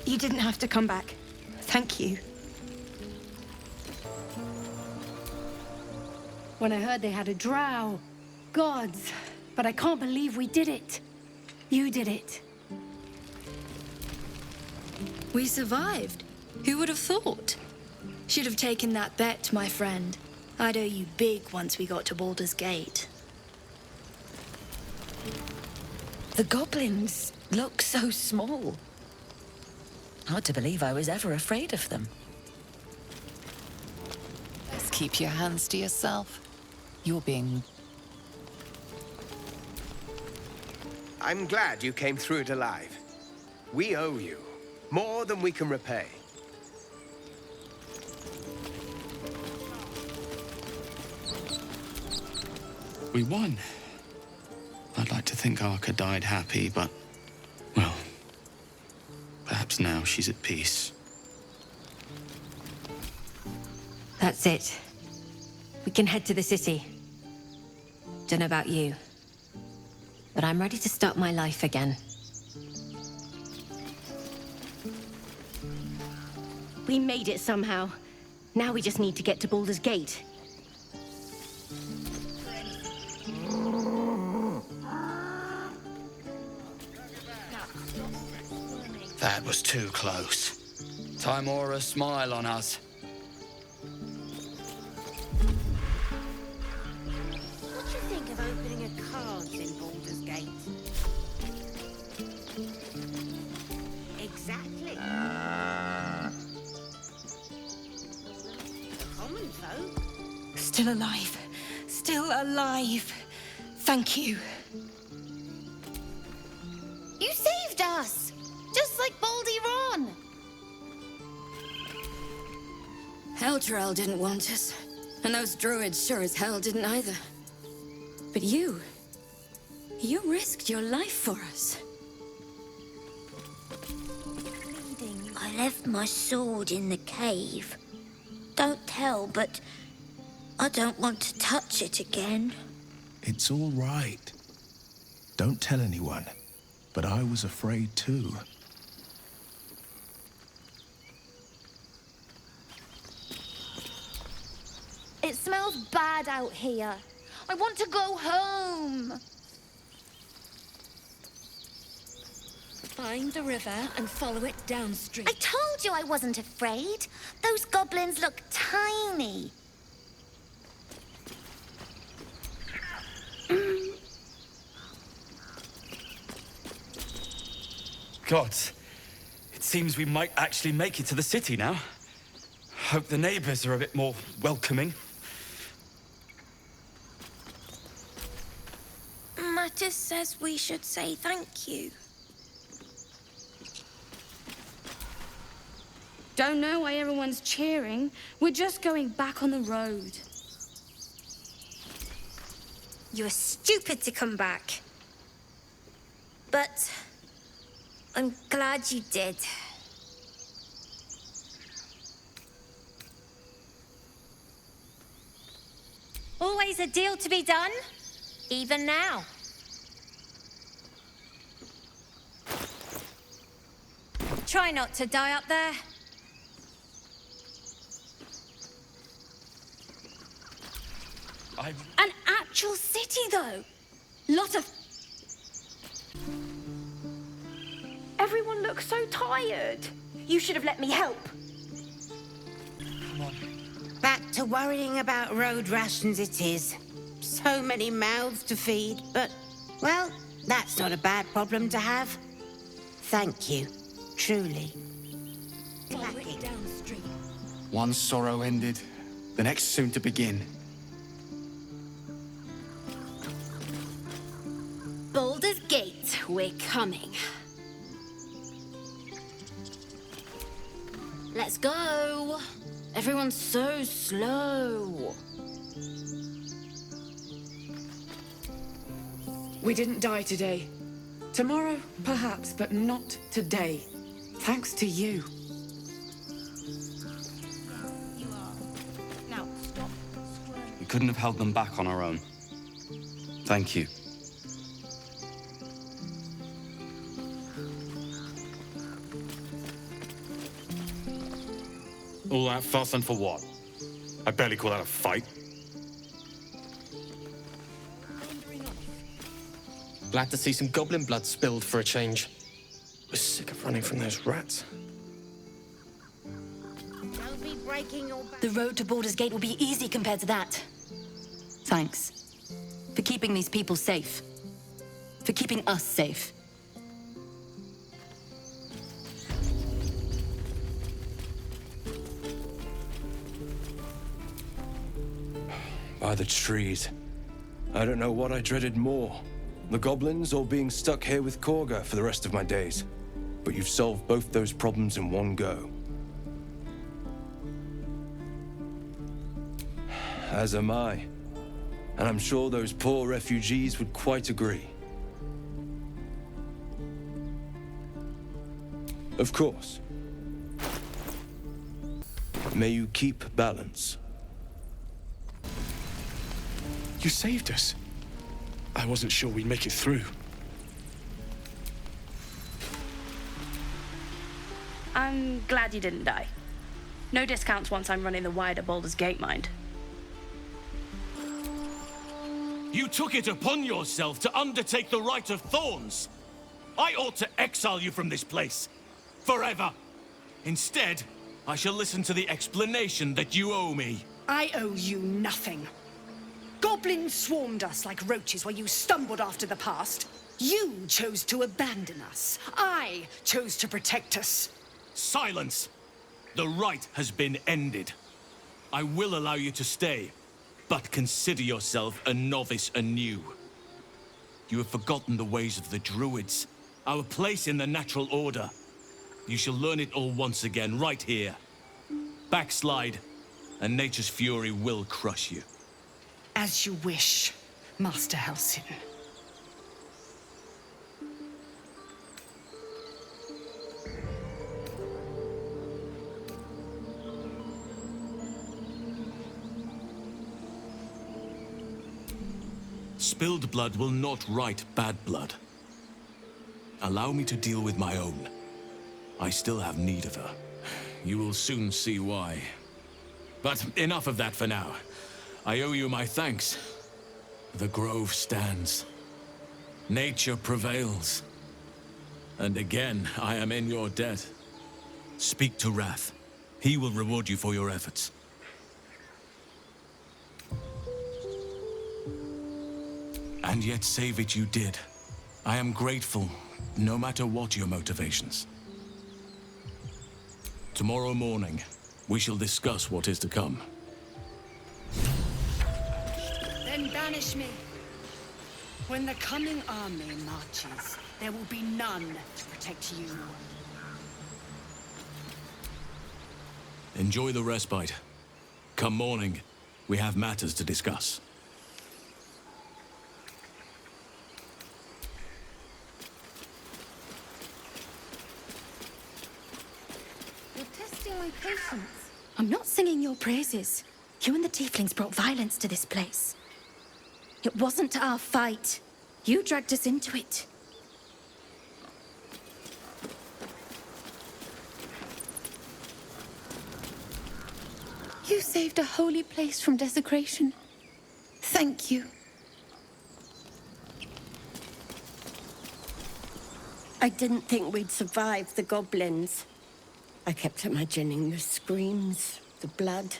You didn't have to come back. Thank you. When I heard they had a drow, gods, but I can't believe we did it. You did it. We survived. Who would have thought? Should have taken that bet, my friend. I'd owe you big once we got to Baldur's Gate. The goblins look so small. Hard to believe I was ever afraid of them. Just keep your hands to yourself. You're being... I'm glad you came through it alive. We owe you more than we can repay. We won. I'd like to think Arca died happy, but, well, perhaps now she's at peace. That's it. We can head to the city. Don't know about you, but I'm ready to start my life again. We made it somehow. Now we just need to get to Baldur's Gate. That was too close. Timora, smile on us. What do you think of opening a cards in Baldur's Gate? Exactly. Common folk. Still alive. Still alive. Thank you. You saved us! Just like Baldy Ron! Eldrell didn't want us, and those druids sure as hell didn't either. But you risked your life for us. I left my sword in the cave. Don't tell, but I don't want to touch it again. It's all right. Don't tell anyone. But I was afraid too. It smells bad out here. I want to go home. Find the river and follow it downstream. I told you I wasn't afraid. Those goblins look tiny. Gods, it seems we might actually make it to the city now. Hope the neighbors are a bit more welcoming. Mattis says we should say thank you. Don't know why everyone's cheering. We're just going back on the road. You were stupid to come back. But I'm glad you did. Always a deal to be done, even now. Try not to die up there. An actual city, though. Lot of... Everyone looks so tired. You should have let me help. Come on. Back to worrying about road rations it is. So many mouths to feed, but, well, that's not a bad problem to have. Thank you, truly. Follow it downstream. One sorrow ended, the next soon to begin. Baldur's Gate, we're coming. Let's go. Everyone's so slow. We didn't die today. Tomorrow, perhaps, but not today. Thanks to you. Now, stop. We couldn't have held them back on our own. Thank you. All that fuss and for what? I barely call that a fight. Glad to see some goblin blood spilled for a change. We're sick of running from those rats. Don't be breaking your back. The road to Baldur's Gate will be easy compared to that. Thanks. For keeping these people safe. For keeping us safe. By the trees. I don't know what I dreaded more. The goblins or being stuck here with Korga for the rest of my days. But you've solved both those problems in one go. As am I. And I'm sure those poor refugees would quite agree. Of course. May you keep balance. You saved us. I wasn't sure we'd make it through. I'm glad you didn't die. No discounts once I'm running the wider Baldur's Gate, mind. You took it upon yourself to undertake the Rite of Thorns. I ought to exile you from this place. Forever. Instead, I shall listen to the explanation that you owe me. I owe you nothing. Goblins swarmed us like roaches while you stumbled after the past. You chose to abandon us. I chose to protect us. Silence! The rite has been ended. I will allow you to stay, but consider yourself a novice anew. You have forgotten the ways of the druids, our place in the natural order. You shall learn it all once again, right here. Backslide, and nature's fury will crush you. As you wish, Master Halsin. Spilled blood will not right bad blood. Allow me to deal with my own. I still have need of her. You will soon see why. But enough of that for now. I owe you my thanks. The grove stands. Nature prevails. And again, I am in your debt. Speak to Wrath. He will reward you for your efforts. And yet save it you did. I am grateful, no matter what your motivations. Tomorrow morning, we shall discuss what is to come. Then banish me. When the coming army marches, there will be none to protect you. Enjoy the respite. Come morning, we have matters to discuss. You're testing my patience. I'm not singing your praises. You and the tieflings brought violence to this place. It wasn't our fight. You dragged us into it. You saved a holy place from desecration. Thank you. I didn't think we'd survive the goblins. I kept imagining the screams, the blood.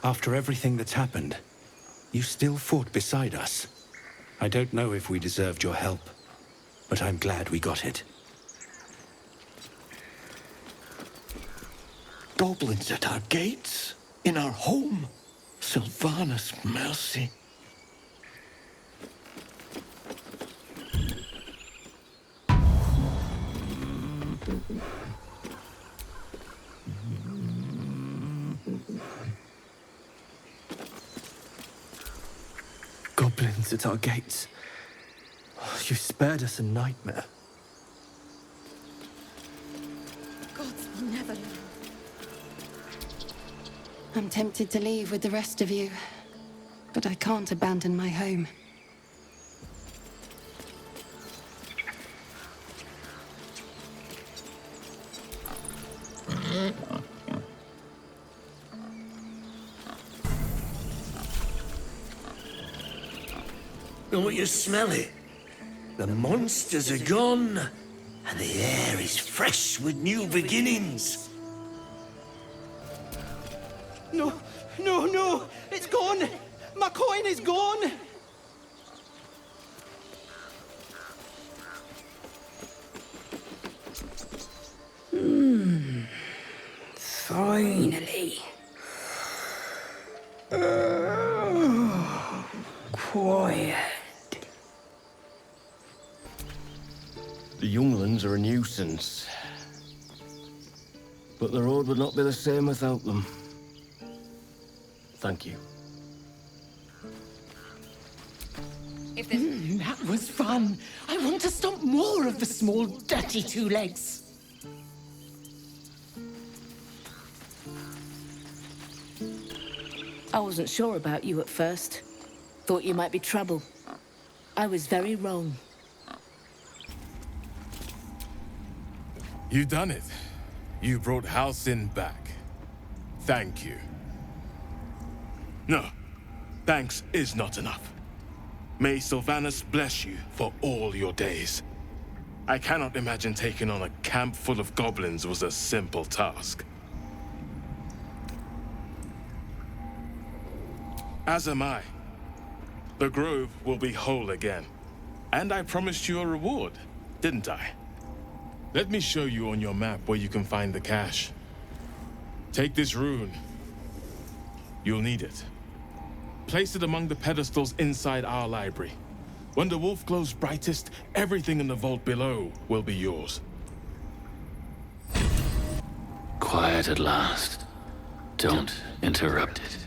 After everything that's happened, you still fought beside us. I don't know if we deserved your help, but I'm glad we got it. Goblins at our gates, in our home. Sylvanas, mercy. Goblins at our gates. You spared us a nightmare. Gods will never learn. I'm tempted to leave with the rest of you, but I can't abandon my home. Don't you smell it? The monsters are gone, and the air is fresh with new beginnings. No, no, no! It's gone! My coin is gone! Finally. Quiet. The younglings are a nuisance. But the road would not be the same without them. Thank you. That was fun. I want to stomp more of the small, dirty two legs. I wasn't sure about you at first. Thought you might be trouble. I was very wrong. You done it. You brought Halcyon back. Thank you. No, thanks is not enough. May Sylvanas bless you for all your days. I cannot imagine taking on a camp full of goblins was a simple task. As am I. The grove will be whole again. And I promised you a reward, didn't I? Let me show you on your map where you can find the cache. Take this rune. You'll need it. Place it among the pedestals inside our library. When the wolf glows brightest, everything in the vault below will be yours. Quiet at last. Don't interrupt it.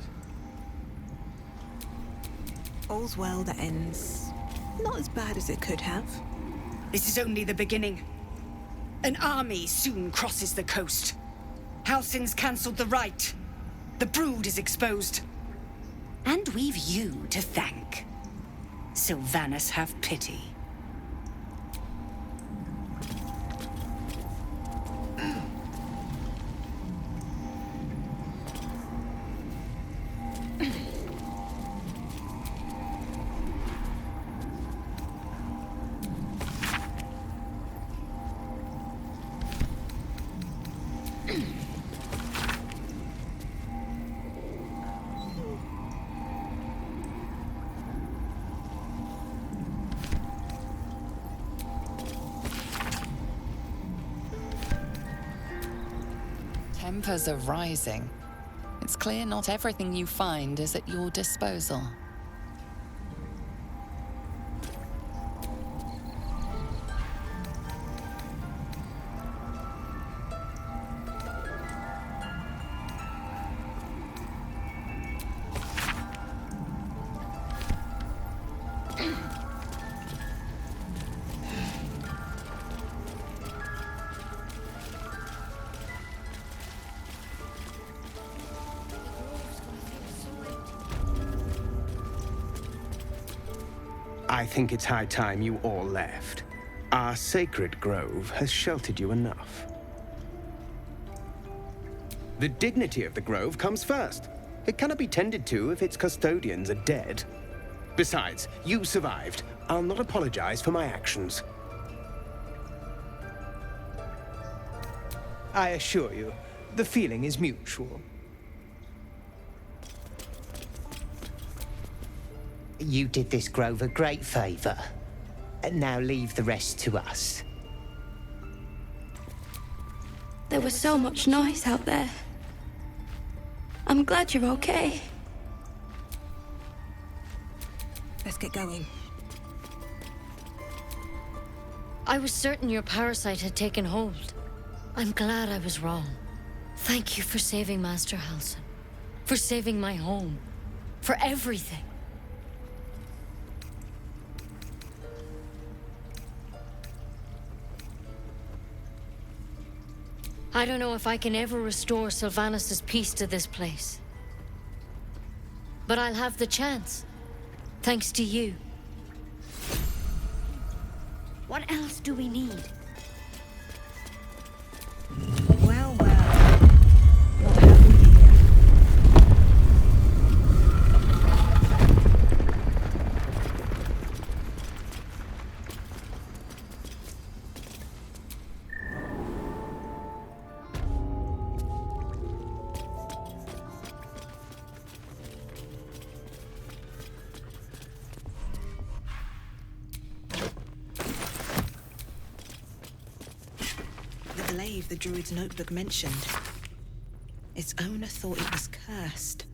All's well that ends. Not as bad as it could have. This is only the beginning. An army soon crosses the coast. Halcyon's cancelled the rite. The brood is exposed. And we've you to thank. Sylvanas, have pity. Tempers are rising. It's clear not everything you find is at your disposal. I think it's high time you all left. Our sacred grove has sheltered you enough. The dignity of the grove comes first. It cannot be tended to if its custodians are dead. Besides, you survived. I'll not apologize for my actions. I assure you, the feeling is mutual. You did this grove a great favor. And now leave the rest to us. There was so much noise out there. I'm glad you're okay. Let's get going. I was certain your parasite had taken hold. I'm glad I was wrong. Thank you for saving Master Halcyon. For saving my home. For everything. I don't know if I can ever restore Sylvanas' peace to this place. But I'll have the chance. Thanks to you. What else do we need? Well, well. What have we here? The glaive the druid's notebook mentioned. Its owner thought it was cursed.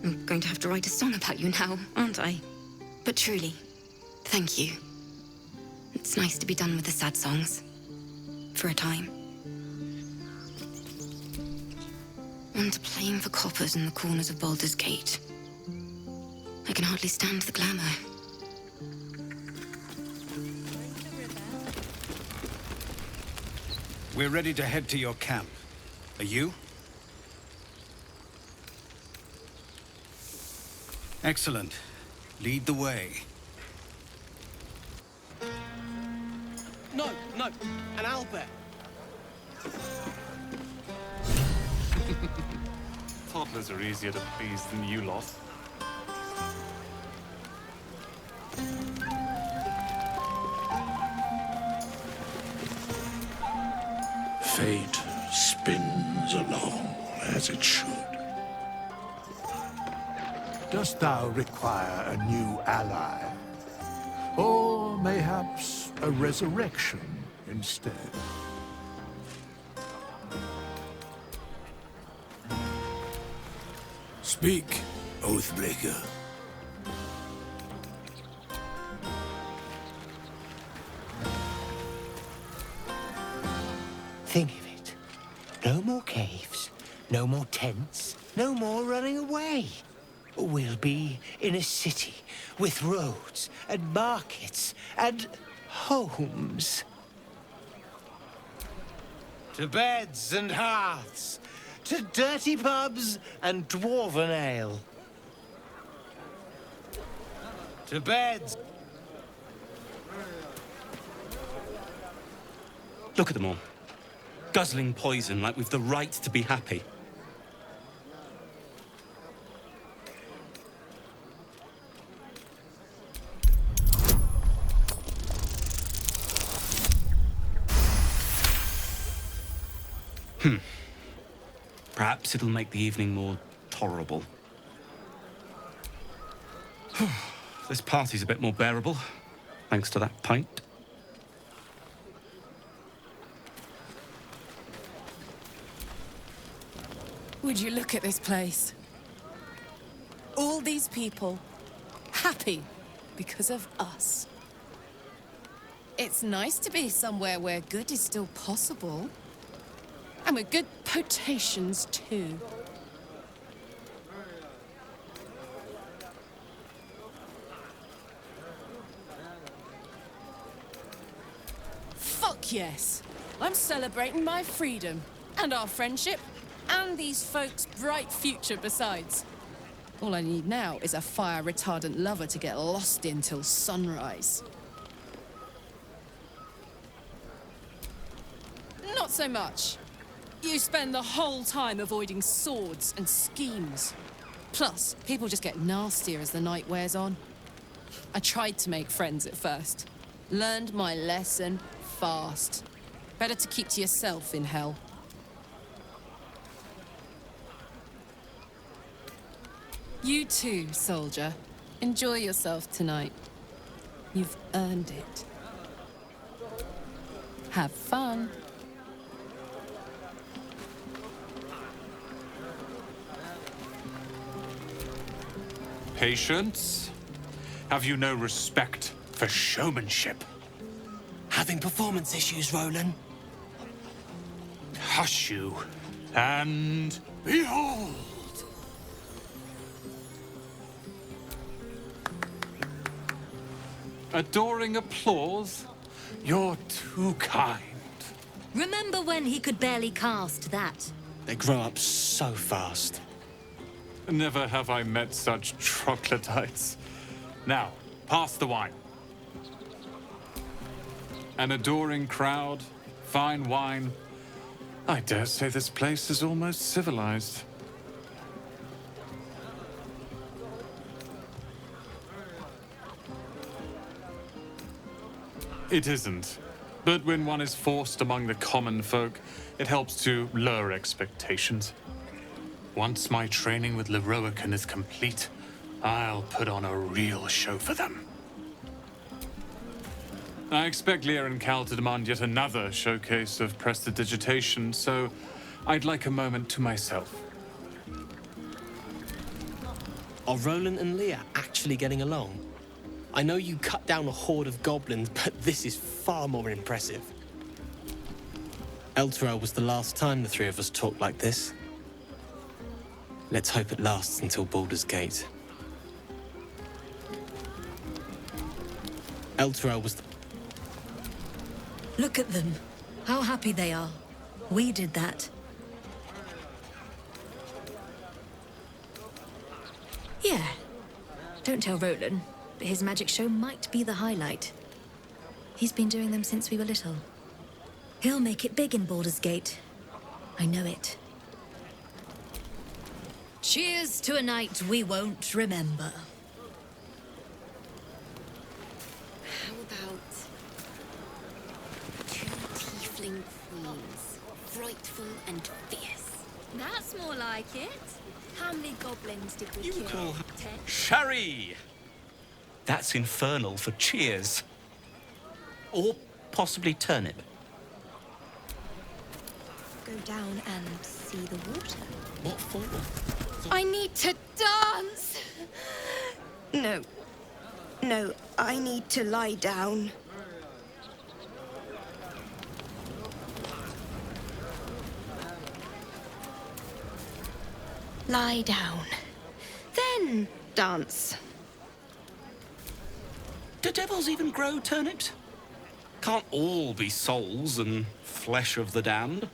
I'm going to have to write a song about you now, aren't I? But truly, thank you. It's nice to be done with the sad songs. For a time. And playing for coppers in the corners of Baldur's Gate. I can hardly stand the glamour. We're ready to head to your camp. Are you? Excellent. Lead the way. No, no, an owlbear. Toddlers are easier to please than you lot. Fate spins along as it should. Dost thou require a new ally? Or mayhaps a resurrection instead? Speak, Oathbreaker. Think of it. No more caves, no more tents, no more running away. We'll be in a city with roads and markets and homes. To beds and hearths, to dirty pubs and dwarven ale. To beds. Look at them all. Guzzling poison like we've the right to be happy. Perhaps it'll make the evening more tolerable. This party's a bit more bearable, thanks to that pint. Would you look at this place? All these people, happy because of us. It's nice to be somewhere where good is still possible. And with good potations, too. Fuck yes! I'm celebrating my freedom, and our friendship, and these folks' bright future besides. All I need now is a fire-retardant lover to get lost in till sunrise. Not so much. You spend the whole time avoiding swords and schemes. Plus, people just get nastier as the night wears on. I tried to make friends at first. Learned my lesson fast. Better to keep to yourself in hell. You too, soldier. Enjoy yourself tonight. You've earned it. Have fun. Patience? Have you no respect for showmanship? Having performance issues, Roland? Hush you, and behold! Adoring applause? You're too kind. Remember when he could barely cast that? They grow up so fast. Never have I met such troglodytes. Now, pass the wine. An adoring crowd, fine wine. I dare say this place is almost civilized. It isn't. But when one is forced among the common folk, it helps to lower expectations. Once my training with Leroican is complete, I'll put on a real show for them. I expect Lear and Cal to demand yet another showcase of prestidigitation, so I'd like a moment to myself. Are Roland and Lear actually getting along? I know you cut down a horde of goblins, but this is far more impressive. Elturel was the last time the three of us talked like this. Let's hope it lasts until Baldur's Gate. Elturel was the... Look at them. How happy they are. We did that. Yeah. Don't tell Roland, but his magic show might be the highlight. He's been doing them since we were little. He'll make it big in Baldur's Gate. I know it. Cheers to a night we won't remember. How about two tiefling queens, frightful and fierce? That's more like it. How many goblins did we kill? Call 10? Sherry! That's infernal for cheers. Or possibly turnip. Go down and see the water. What for? I need to dance! No. No, I need to lie down. Lie down. Then dance. Do devils even grow turnips? Can't all be souls and flesh of the damned.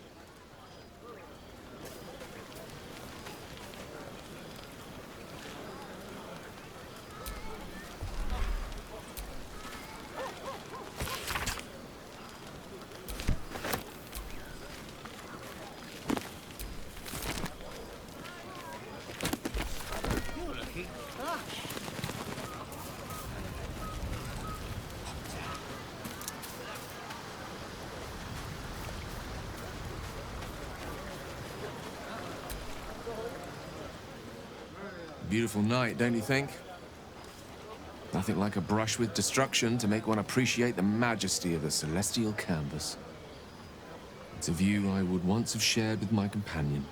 Beautiful night, don't you think? Nothing like a brush with destruction to make one appreciate the majesty of the celestial canvas. It's a view I would once have shared with my companion,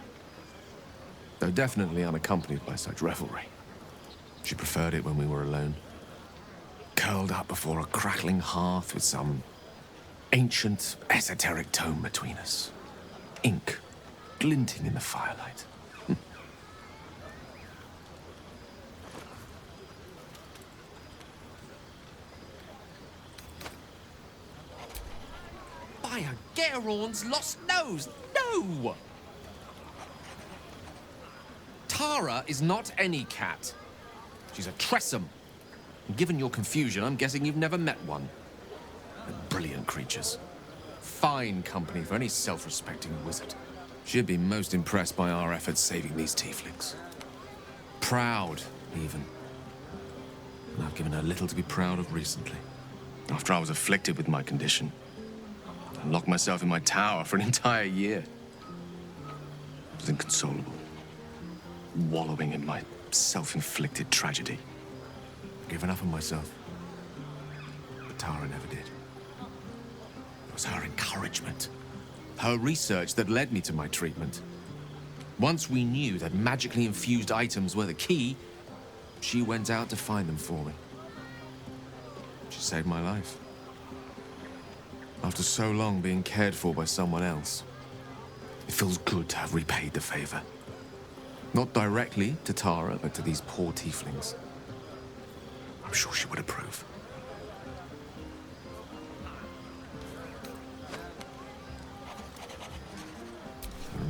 though definitely unaccompanied by such revelry. She preferred it when we were alone, curled up before a crackling hearth with some ancient, esoteric tome between us. Ink glinting in the firelight. By a Geraorn's lost nose! No! Tara is not any cat. She's a Tressum. And given your confusion, I'm guessing you've never met one. They're brilliant creatures. Fine company for any self-respecting wizard. She'd be most impressed by our efforts saving these tieflings. Proud, even. And I've given her little to be proud of recently. After I was afflicted with my condition, I locked myself in my tower for an entire year. I was inconsolable, wallowing in my self-inflicted tragedy. Given up on myself. But Tara never did. It was her encouragement, her research that led me to my treatment. Once we knew that magically infused items were the key, she went out to find them for me. She saved my life. After so long being cared for by someone else, it feels good to have repaid the favor. Not directly to Tara, but to these poor tieflings. I'm sure she would approve.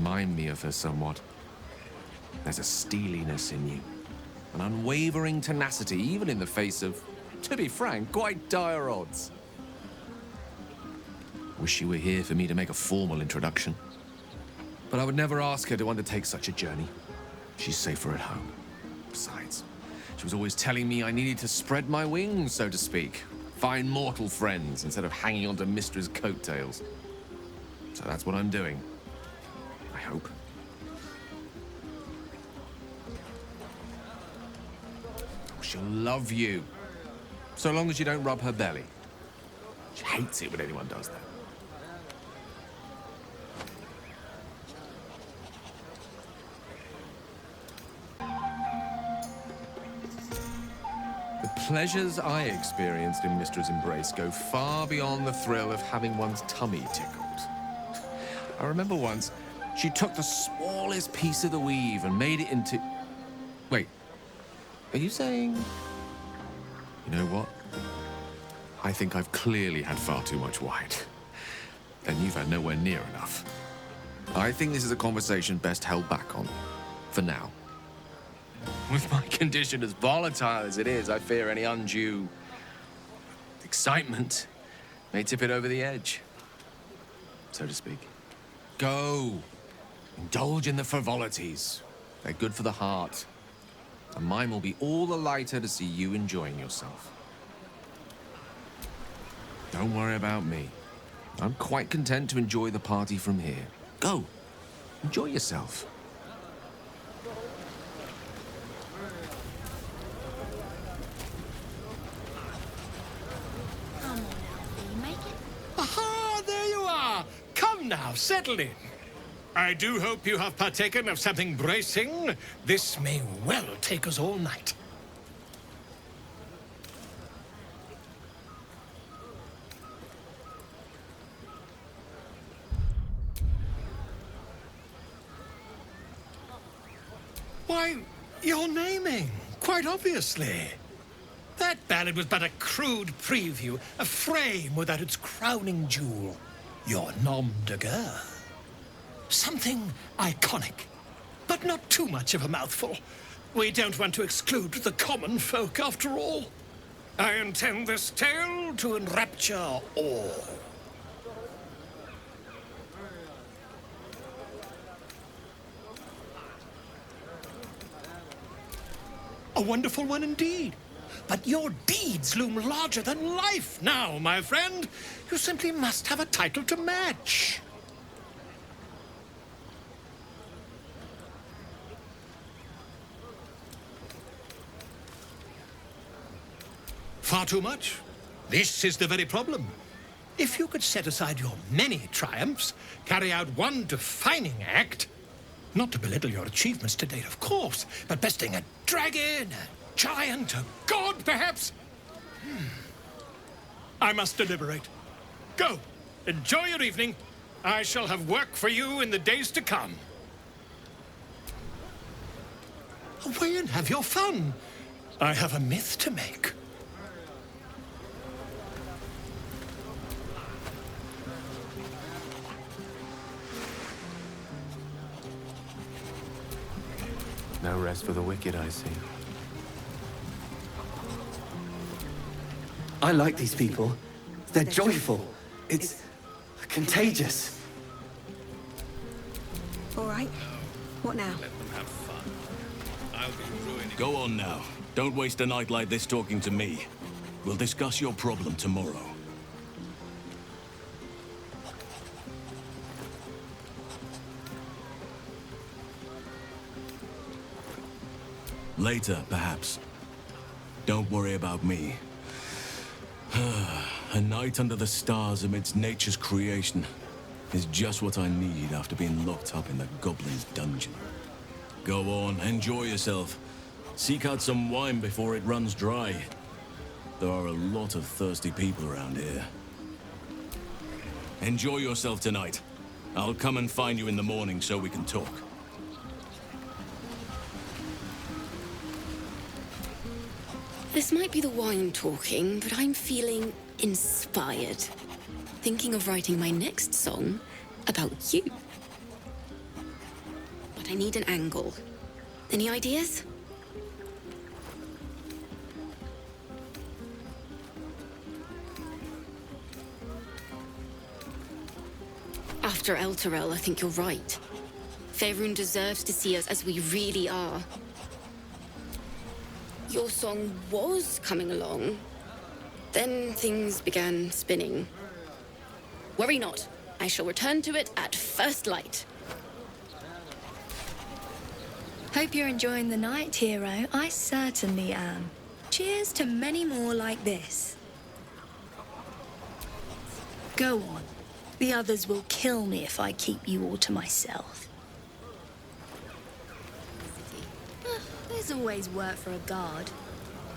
remind me of her somewhat. There's a steeliness in you, an unwavering tenacity, even in the face of, to be frank, quite dire odds. Wish she were here for me to make a formal introduction. But I would never ask her to undertake such a journey. She's safer at home. Besides, she was always telling me I needed to spread my wings, so to speak. Find mortal friends instead of hanging onto Mistra's coattails. So that's what I'm doing. I hope. She'll love you. So long as you don't rub her belly. She hates it when anyone does that. The pleasures I experienced in Mistra's embrace go far beyond the thrill of having one's tummy tickled. I remember once, she took the smallest piece of the weave and made it into... Wait, are you saying... You know what? I think I've clearly had far too much wine. And you've had nowhere near enough. I think this is a conversation best held back on. For now. With my condition as volatile as it is, I fear any undue... excitement may tip it over the edge. So to speak. Go. Indulge in the frivolities. They're good for the heart. And mine will be all the lighter to see you enjoying yourself. Don't worry about me. I'm quite content to enjoy the party from here. Go. Enjoy yourself. Aha! There you are! Come now, settle in. I do hope you have partaken of something bracing. This may well take us all night. Why, you're naming, quite obviously. That ballad was but a crude preview, a frame without its crowning jewel. Your nom de guerre. Something iconic, but not too much of a mouthful. We don't want to exclude the common folk, after all. I intend this tale to enrapture all. A wonderful one indeed. But your deeds loom larger than life now, my friend. You simply must have a title to match. Far too much? This is the very problem. If you could set aside your many triumphs, carry out one defining act, not to belittle your achievements to date, of course, but besting a dragon, a giant, a god, perhaps? I must deliberate. Go. Enjoy your evening. I shall have work for you in the days to come. Away and have your fun. I have a myth to make. No rest for the wicked, I see. I like these people. They're joyful. It's contagious. All right. What now? Let them have fun. I'll be ruining... Go on now. Don't waste a night like this talking to me. We'll discuss your problem tomorrow. Later, perhaps. Don't worry about me. A night under the stars amidst nature's creation is just what I need after being locked up in the goblin's dungeon. Go on, enjoy yourself. Seek out some wine before it runs dry. There are a lot of thirsty people around here. Enjoy yourself tonight. I'll come and find you in the morning so we can talk. This might be the wine talking, but I'm feeling inspired. Thinking of writing my next song about you. I need an angle. Any ideas? After Elturel, I think you're right. Faerun deserves to see us as we really are. Your song was coming along. Then things began spinning. Worry not. I shall return to it at first light. Hope you're enjoying the night, hero. I certainly am. Cheers to many more like this. Go on. The others will kill me if I keep you all to myself. There's always work for a guard.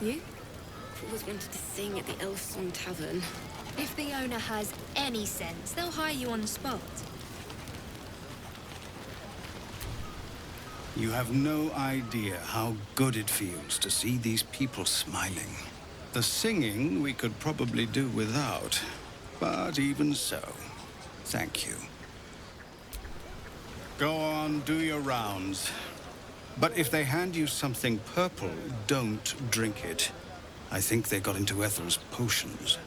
You? I always wanted to sing at the Elf Song Tavern. If the owner has any sense, they'll hire you on the spot. You have no idea how good it feels to see these people smiling. The singing we could probably do without, but even so, thank you. Go on, do your rounds. But if they hand you something purple, don't drink it. I think they got into Ethel's potions.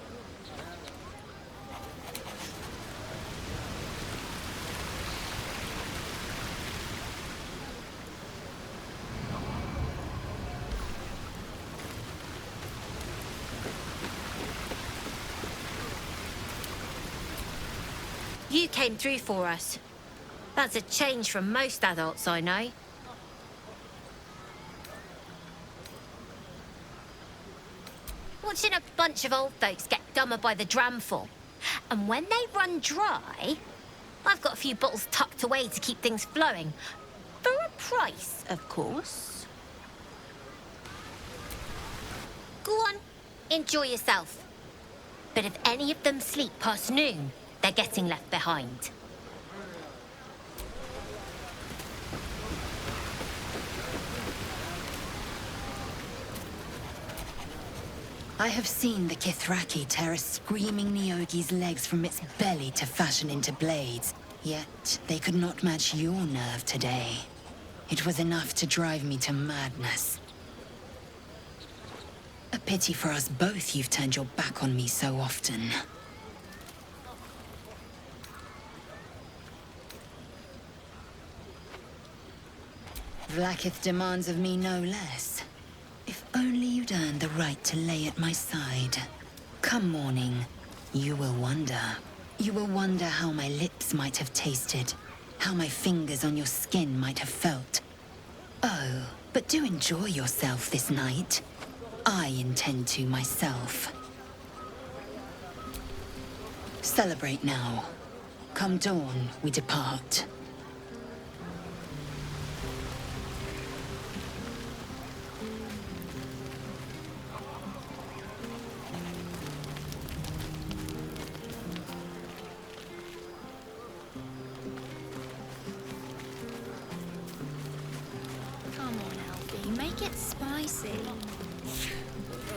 You came through for us. That's a change from most adults I know. Watching a bunch of old folks get dumber by the dramful. And when they run dry, I've got a few bottles tucked away to keep things flowing. For a price, of course. Go on, enjoy yourself. But if any of them sleep past noon, they're getting left behind. I have seen the Kithraki tear a screaming Neogi's legs from its belly to fashion into blades. Yet they could not match your nerve today. It was enough to drive me to madness. A pity for us both you've turned your back on me so often. Vlaakith demands of me no less. If only you'd earned the right to lay at my side. Come morning, you will wonder. You will wonder how my lips might have tasted, how my fingers on your skin might have felt. Oh, but do enjoy yourself this night. I intend to myself. Celebrate now. Come dawn, we depart. Make it spicy.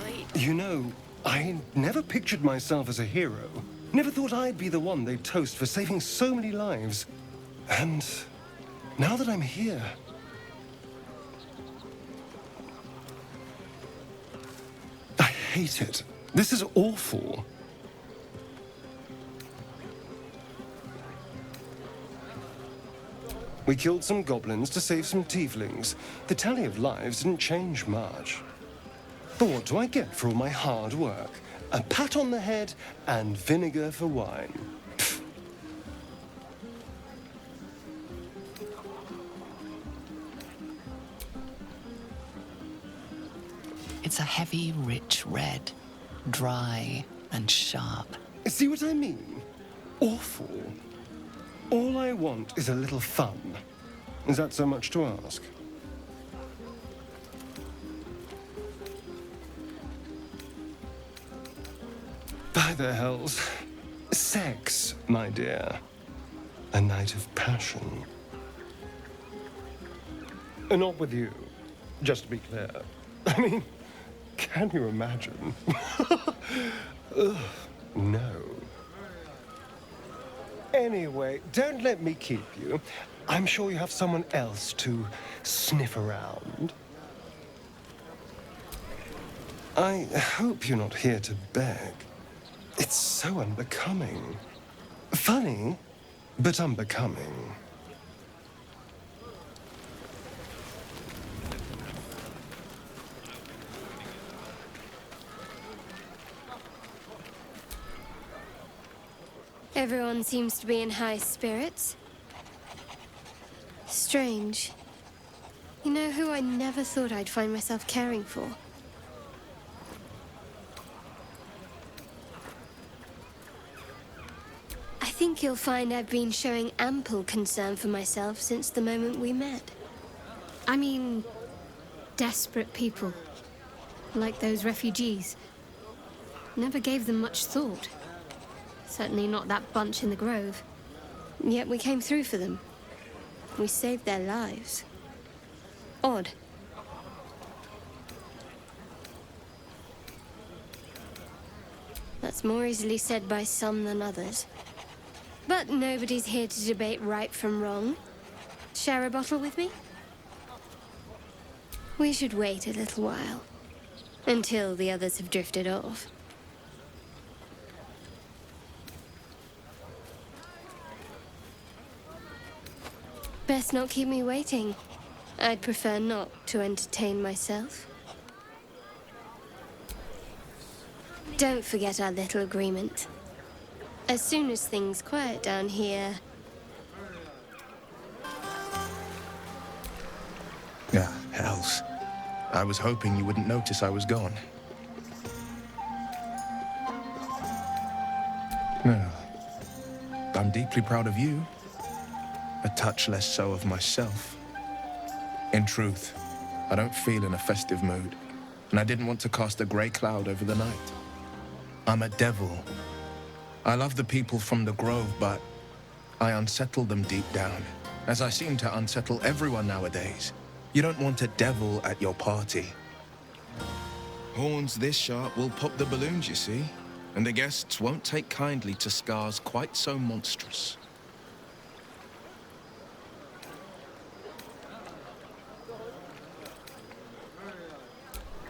Right. You know, I never pictured myself as a hero. Never thought I'd be the one they'd toast for saving so many lives. And now that I'm here... I hate it. This is awful. We killed some goblins to save some tieflings. The tally of lives didn't change much. But what do I get for all my hard work? A pat on the head and vinegar for wine. Pfft. It's a heavy, rich red. Dry and sharp. See what I mean? Awful. All I want is a little fun. Is that so much to ask? By the hells. Sex, my dear. A night of passion. Not with you, just to be clear. I mean, can you imagine? Ugh, no. Anyway, don't let me keep you. I'm sure you have someone else to sniff around. I hope you're not here to beg. It's so unbecoming. Funny, but unbecoming. Everyone seems to be in high spirits. Strange. You know who I never thought I'd find myself caring for? I think you'll find I've been showing ample concern for myself since the moment we met. I mean, desperate people. Like those refugees. Never gave them much thought. Certainly not that bunch in the grove. Yet we came through for them. We saved their lives. Odd. That's more easily said by some than others. But nobody's here to debate right from wrong. Share a bottle with me? We should wait a little while. Until the others have drifted off. Best not keep me waiting. I'd prefer not to entertain myself. Don't forget our little agreement. As soon as things quiet down here... Ah, hells. I was hoping you wouldn't notice I was gone. No. I'm deeply proud of you. A touch less so of myself. In truth, I don't feel in a festive mood, and I didn't want to cast a grey cloud over the night. I'm a devil. I love the people from the Grove, but I unsettle them deep down, as I seem to unsettle everyone nowadays. You don't want a devil at your party. Horns this sharp will pop the balloons, you see, and the guests won't take kindly to scars quite so monstrous.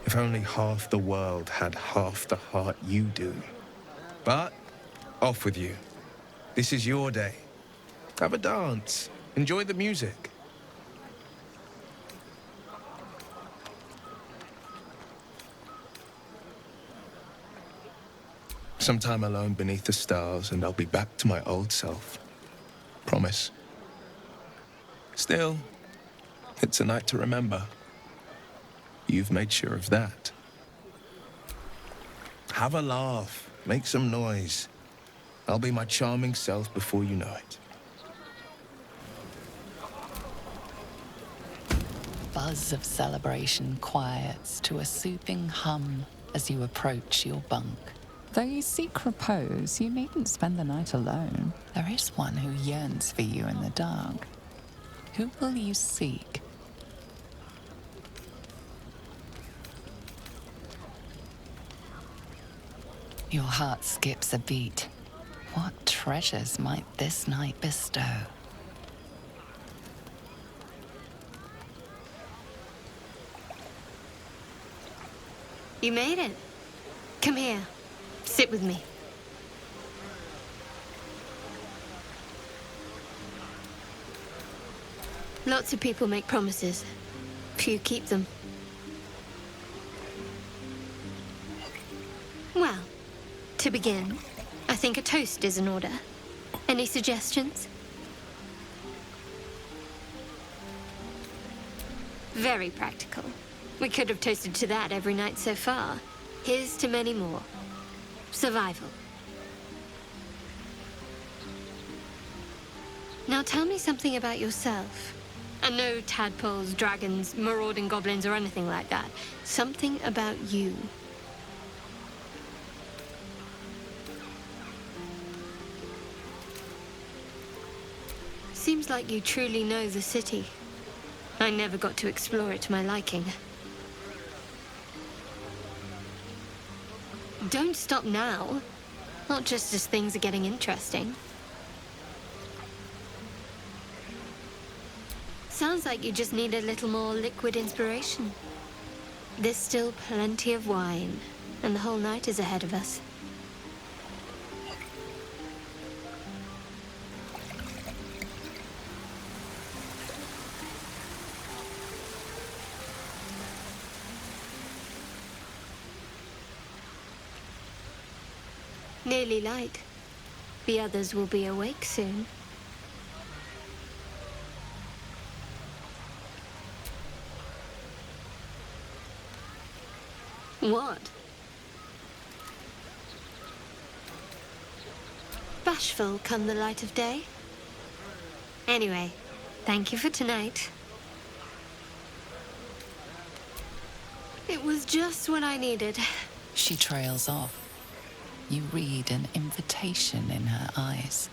If only half the world had half the heart you do. But, off with you. This is your day. Have a dance. Enjoy the music. Some time alone beneath the stars, and I'll be back to my old self. Promise. Still, it's a night to remember. You've made sure of that. Have a laugh. Make some noise. I'll be my charming self before you know it. Buzz of celebration quiets to a soothing hum as you approach your bunk. Though you seek repose, you needn't spend the night alone. There is one who yearns for you in the dark. Who will you seek? Your heart skips a beat. What treasures might this night bestow? You made it. Come here. Sit with me. Lots of people make promises. Few keep them. Well, to begin, I think a toast is in order. Any suggestions? Very practical. We could have toasted to that every night so far. Here's to many more. Survival. Now tell me something about yourself. And no tadpoles, dragons, marauding goblins, or anything like that. Something about you. Seems like you truly know the city. I never got to explore it to my liking. Don't stop now. Not just as things are getting interesting. Sounds like you just need a little more liquid inspiration. There's still plenty of wine, and the whole night is ahead of us. Nearly light. The others will be awake soon. What? Bashful come the light of day? Anyway, thank you for tonight. It was just what I needed. She trails off. You read an invitation in her eyes.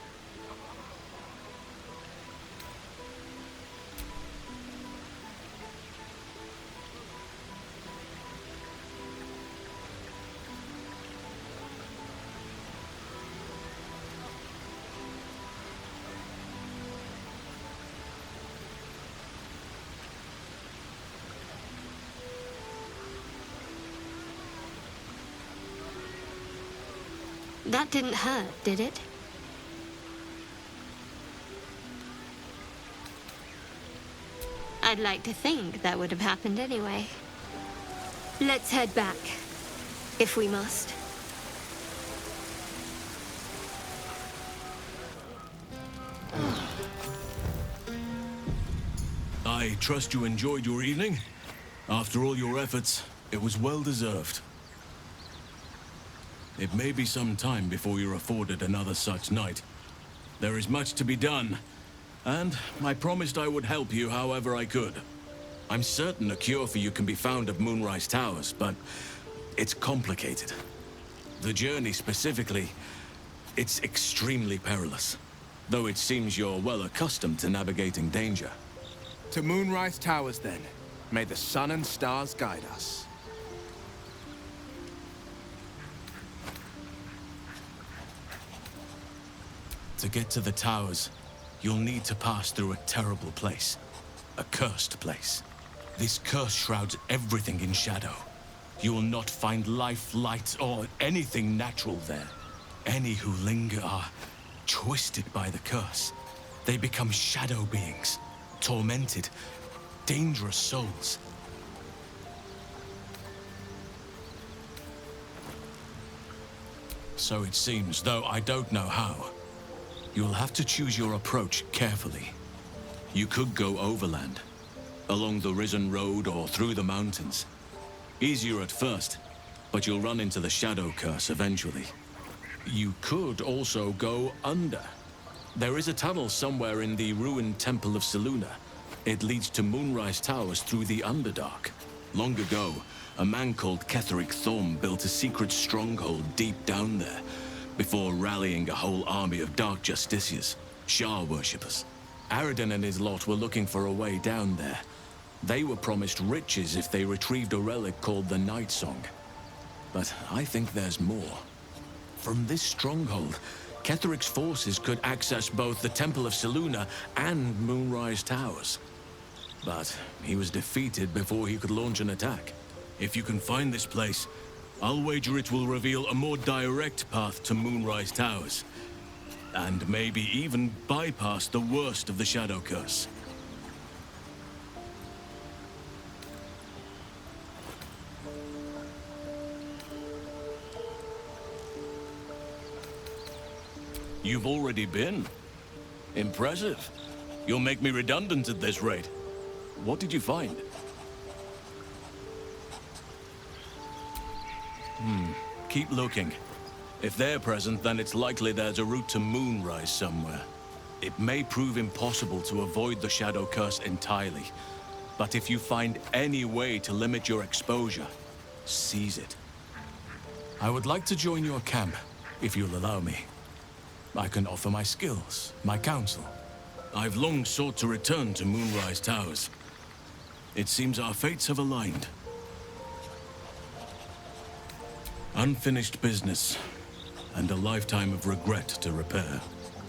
That didn't hurt, did it? I'd like to think that would have happened anyway. Let's head back, if we must. I trust you enjoyed your evening. After all your efforts, it was well deserved. It may be some time before you're afforded another such night. There is much to be done, and I promised I would help you however I could. I'm certain a cure for you can be found at Moonrise Towers, but it's complicated. The journey specifically, it's extremely perilous, though it seems you're well accustomed to navigating danger. To Moonrise Towers, then. May the sun and stars guide us. To get to the towers, you'll need to pass through a terrible place. A cursed place. This curse shrouds everything in shadow. You will not find life, light, or anything natural there. Any who linger are twisted by the curse. They become shadow beings, tormented, dangerous souls. So it seems, though I don't know how. You'll have to choose your approach carefully. You could go overland, along the Risen Road or through the mountains. Easier at first, but you'll run into the Shadow Curse eventually. You could also go under. There is a tunnel somewhere in the ruined Temple of Selûne. It leads to Moonrise Towers through the Underdark. Long ago, a man called Ketheric Thorm built a secret stronghold deep down there, before rallying a whole army of Dark Justiciars, Shah worshippers. Aradin and his lot were looking for a way down there. They were promised riches if they retrieved a relic called the Night Song. But I think there's more. From this stronghold, Ketheric's forces could access both the Temple of Selûne and Moonrise Towers. But he was defeated before he could launch an attack. If you can find this place, I'll wager it will reveal a more direct path to Moonrise Towers. And maybe even bypass the worst of the Shadow Curse. You've already been. Impressive. You'll make me redundant at this rate. What did you find? Keep looking. If they're present, then it's likely there's a route to Moonrise somewhere. It may prove impossible to avoid the Shadow Curse entirely, but if you find any way to limit your exposure, seize it. I would like to join your camp, if you'll allow me. I can offer my skills, my counsel. I've long sought to return to Moonrise Towers. It seems our fates have aligned. Unfinished business, and a lifetime of regret to repair.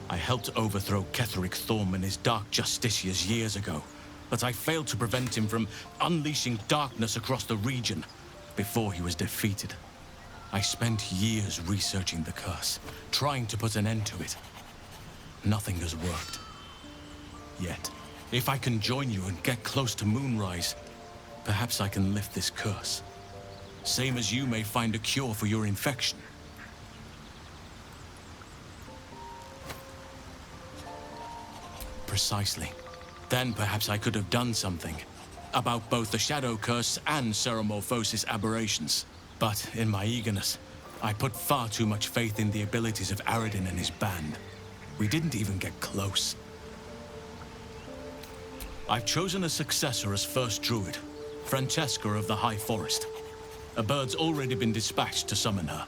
I helped overthrow Ketheric Thorm and his Dark Justiciars years ago. but I failed to prevent him from unleashing darkness across the region before he was defeated. I spent years researching the curse, trying to put an end to it. Nothing has worked. Yet, if I can join you and get close to Moonrise, perhaps I can lift this curse. Same as you may find a cure for your infection. Precisely. Then perhaps I could have done something about both the Shadow Curse and Ceremorphosis aberrations. But in my eagerness, I put far too much faith in the abilities of Aradin and his band. We didn't even get close. I've chosen a successor as first druid, Francesca of the High Forest. A bird's already been dispatched to summon her.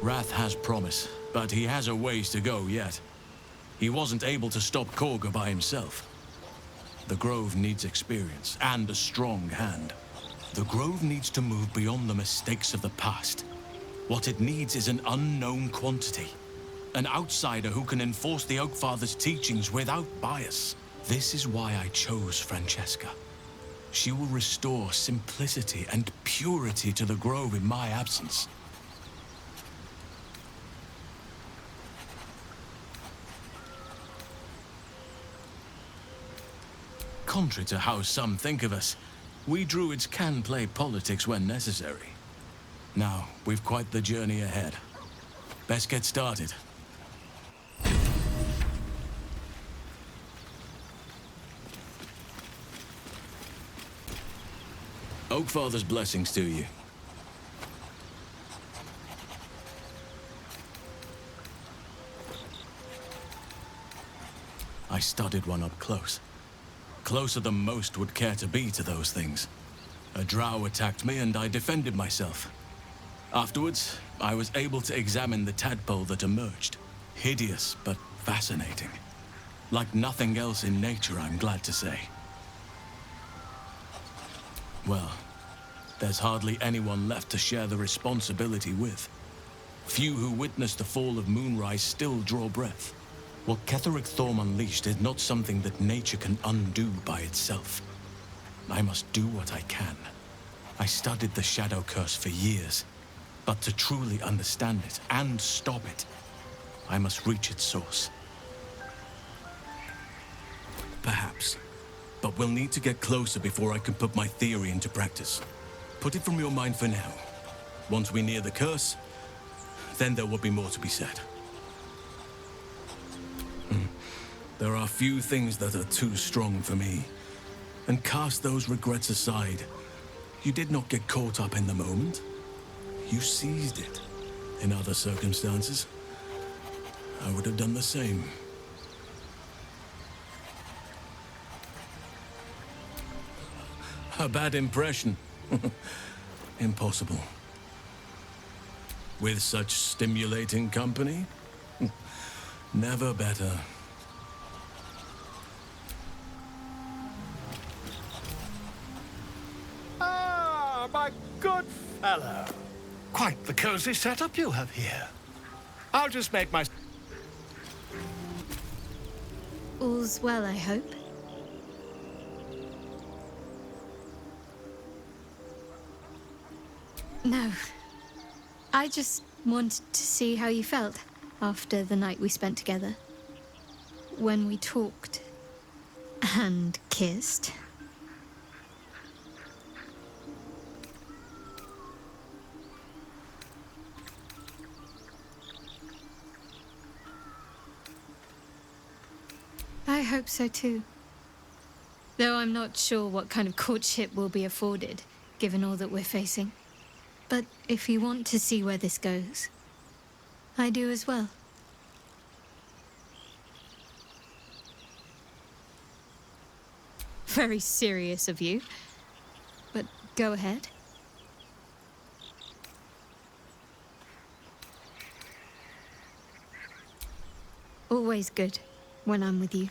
Wrath has promise, but he has a ways to go yet. He wasn't able to stop Korga by himself. The Grove needs experience and a strong hand. The Grove needs to move beyond the mistakes of the past. What it needs is an unknown quantity. An outsider who can enforce the Oakfather's teachings without bias. This is why I chose Francesca. She will restore simplicity and purity to the Grove in my absence. Contrary to how some think of us, we druids can play politics when necessary. Now, we've quite the journey ahead. Best get started. Oakfather's blessings to you. I studied one up close. Closer than most would care to be to those things. A drow attacked me and I defended myself. Afterwards, I was able to examine the tadpole that emerged. Hideous, but fascinating. Like nothing else in nature, I'm glad to say. Well, there's hardly anyone left to share the responsibility with. Few who witnessed the fall of Moonrise still draw breath. What Ketheric Thorm unleashed is not something that nature can undo by itself. I must do what I can. I studied the Shadow Curse for years, but to truly understand it and stop it, I must reach its source. Perhaps, but we'll need to get closer before I can put my theory into practice. Put it from your mind for now. Once we near the curse, then there will be more to be said. There are few things that are too strong for me. And cast those regrets aside. You did not get caught up in the moment. You seized it. In other circumstances, I would have done the same. A bad impression. Impossible. With such stimulating company? Never better. Ah, my good fellow. Quite the cozy setup you have here. I'll just make my... All's well, I hope. No. I just wanted to see how you felt after the night we spent together. When we talked and kissed. I hope so too. Though I'm not sure what kind of courtship will be afforded, given all that we're facing. But if you want to see where this goes, I do as well. Very serious of you, but go ahead. Always good when I'm with you.